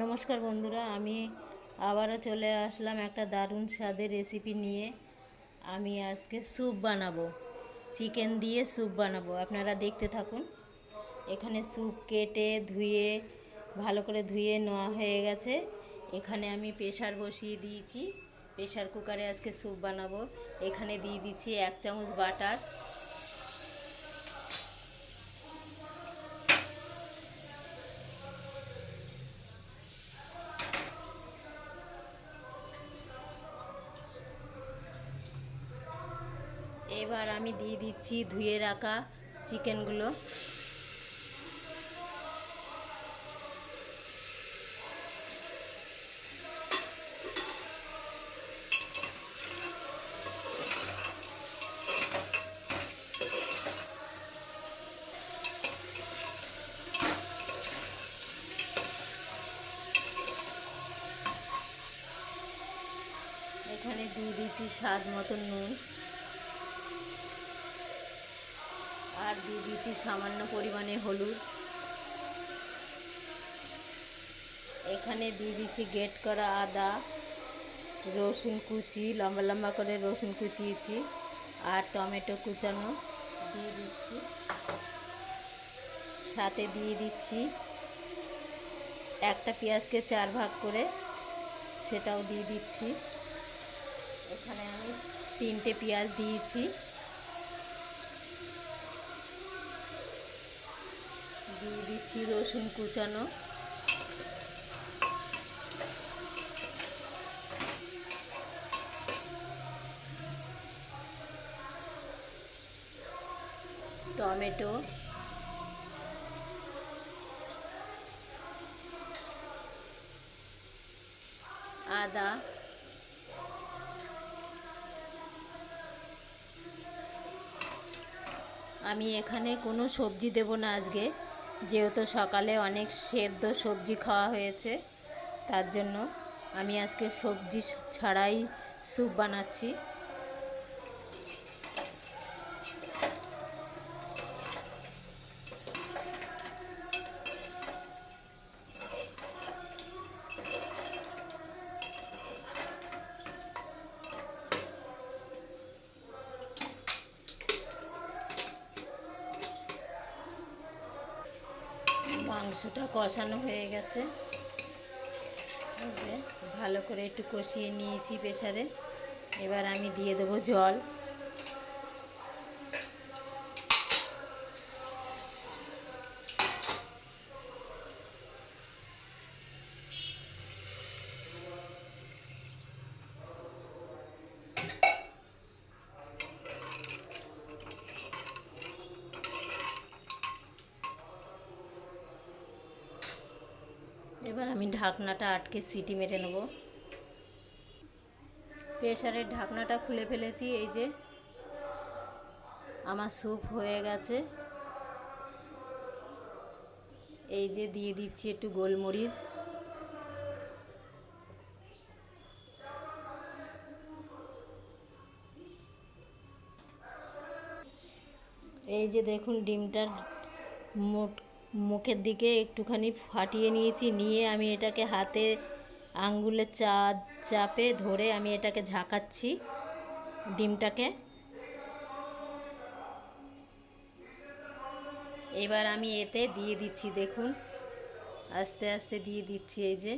নমস্কার বন্ধুরা, আমি আবারও চলে আসলাম একটা দারুণ স্বাদের রেসিপি নিয়ে। আমি আজকে স্যুপ বানাবো, চিকেন দিয়ে স্যুপ বানাবো। আপনারা দেখতে থাকুন। এখানে স্যুপ কেটে ধুয়ে ভালো করে ধুয়ে নেওয়া হয়ে গেছে। এখানে আমি প্রেসার বসিয়ে দিয়েছি। প্রেসার কুকারে আজকে স্যুপ বানাবো। এখানে দিয়ে দিচ্ছি 1 চামচ বাটার। এবার আমি দিয়ে দিচ্ছি ধুয়ে রাখা চিকেনগুলো। এখানে দিয়ে দিচ্ছি স্বাদ মতো নুন, আর দিয়ে দিচ্ছি সামান্য পরিমাণে হলুদ। এখানে দিয়ে দিচ্ছি গ্রেট করা আদা, রসুন কুচি, লম্বা লম্বা করে রসুন কুচিয়েছি, আর টমেটো কুচানো দিয়ে দিচ্ছি। সাথে দিয়ে দিচ্ছি একটা পেঁয়াজকে 4 ভাগ করে, সেটাও দিয়ে দিচ্ছি। এখানে আমি 3টে পেঁয়াজ দিয়েছি। দিয়ে দিচ্ছি রসুন কুচানো, টমেটো, আদা, আমি এখানে কোনো সবজি দেব না আজকে, যেহেতু সকালে অনেক সেদ্ধ সবজি খাওয়া হয়েছে। তার জন্য আমি আজকে সবজি ছাড়াই স্যুপ বানাচ্ছি। মাংসটা কষানো হয়ে গেছে, ভালো করে একটু কষিয়ে নিয়েছি প্রেসারে। এবার আমি দিয়ে দেবো জল। এবার আমি ঢাকনাটা আটকে সিটি মেরে নেব। প্রেসারের ঢাকনাটা খুলে ফেলেছি। এই যে আমার স্যুপ হয়ে গেছে। এই যে দিয়ে দিচ্ছি একটু গোলমরিচ, এই যে দেখুন ডিমটার মুখের দিকে একটুখানি ফাটিয়ে নিয়েছি। নিয়ে আমি এটাকে হাতে আঙ্গুলে চাপে ধরে আমি এটাকে ঝাঁকাচ্ছি ডিমটাকে। এবার আমি এতে দিয়ে দিচ্ছি, দেখুন আস্তে আস্তে দিয়ে দিচ্ছি। এই যে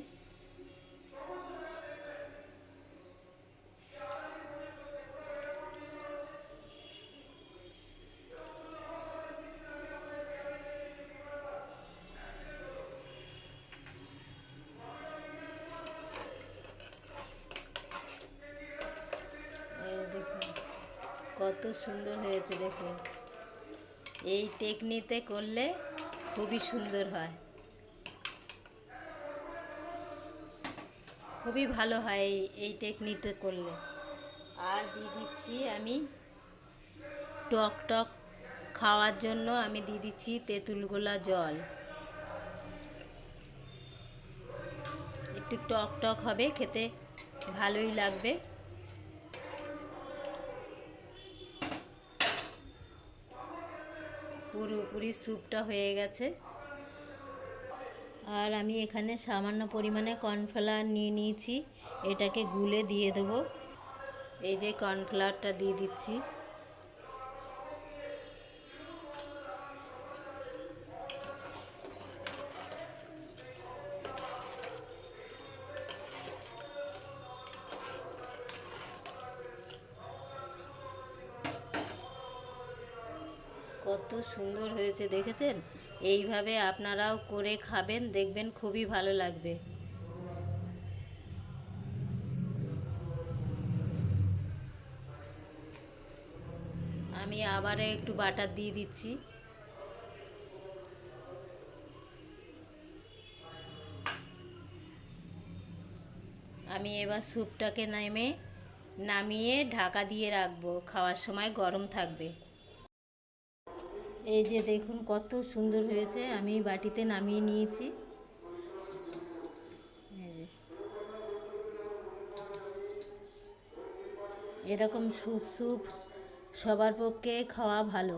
দেখুন কত সুন্দর হয়েছে। দেখুন এই টেকনিতে করলে খুবই সুন্দর হয়, খুবই ভালো হয় এই টেকনিতে করলে। আর দিয়ে দিচ্ছি আমি টক টক খাওয়ার জন্য আমি দিয়ে দিচ্ছি তেঁতুল গোলা জল। একটু টক টক হবে, খেতে ভালোই লাগবে। পুরোপুরি স্যুপটা হয়ে গেছে। আর আমি এখানে সামান্য পরিমাণে কর্নফ্লাওয়ার নিয়ে নিয়েছি, এটাকে গুলে দিয়ে দেবো। এই যে কর্নফ্লাওয়ারটা দিয়ে দিচ্ছি। কত সুন্দর হয়েছে দেখেছেন? এইভাবে আপনারাও করে খাবেন, দেখবেন খুবই ভালো লাগবে। আমি আবারও একটু বাটার দিয়ে দিচ্ছি। আমি এবার স্যুপটাকে নামিয়ে ঢাকা দিয়ে রাখবো, খাওয়ার সময় গরম থাকবে। এই যে দেখুন কত সুন্দর হয়েছে, আমি বাটিতে নামিয়ে নিয়েছি। এই যে এরকম স্যুপ সবার পক্ষে খাওয়া ভালো।